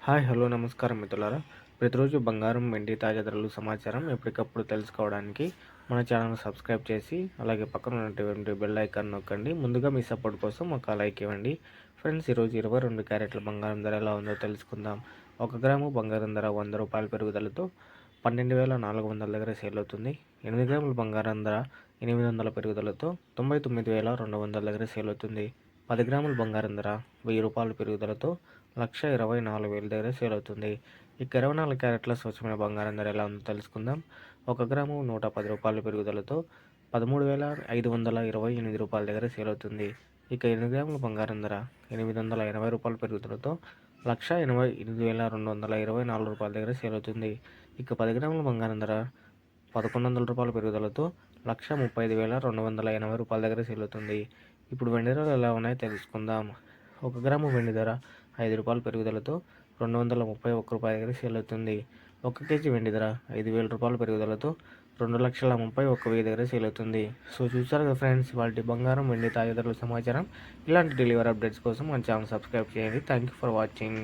Hi hello నమస్కారం మిత్రులారా. ప్రతిరోజు బంగారం వెండి తాజా ధరలు సమాచారం ఎప్పటికప్పుడు తెలుసుకోవడానికి మన ఛానల్ సబ్స్క్రైబ్ చేసి అలాగే పక్కన ఉన్నటువంటి బెల్ ఐకాన్ నొక్కండి. ముందుగా మీ సపోర్ట్ కోసం ఒక లైక్ ఇవ్వండి. ఫ్రెండ్స్, ఈరోజు 22 క్యారెట్ల బంగారం ధర ఎలా ఉందో తెలుసుకుందాం. 1 గ్రాము బంగారం ధర 100 రూపాయల పెరుగుదలతో 12,400 దగ్గర సేల్ అవుతుంది. 8 గ్రాముల బంగారం ధర 800 పెరుగుదలతో 99,200 దగ్గర సేల్ అవుతుంది. 10 గ్రాముల బంగారం ధర 1000 రూపాయల పెరుగుదలతో 1,24,000 దగ్గర సేల్ అవుతుంది. ఇక 24 క్యారెట్ల స్వచ్ఛమైన బంగారం ధర ఎలా ఉందో తెలుసుకుందాం. 1 గ్రాము 110 రూపాయల పెరుగుదలతో 13,528 రూపాయల దగ్గర సేల్ అవుతుంది. ఇక 8 గ్రాముల బంగారం ధర 880 రూపాయల పెరుగుదలతో 1,88,224 రూపాయల దగ్గర సేల్ అవుతుంది. ఇక 10 గ్రాముల బంగారం ధర 1,100 రూపాయల పెరుగుదలతో 1,30,280 రూపాయల దగ్గర సేల్ అవుతుంది. ఇప్పుడు వెండి ధరలు ఎలా ఉన్నాయో తెలుసుకుందాం. 1 గ్రాము వెండి ధర 5 రూపాయల పెరుగుదలతో 231 రూపాయల దగ్గర సేల్ అవుతుంది. 1 కేజీ వెండి ధర 5,000 రూపాయల పెరుగుదలతో 2,31,100 దగ్గర సేల్ అవుతుంది. సో చూసారు కదా ఫ్రెండ్స్, వాటి బంగారం వెండి తాజా ధరల సమాచారం. ఇలాంటి డెలివరీ అప్డేట్స్ కోసం మన ఛానల్ సబ్స్క్రైబ్ చేయండి. Thank you for watching.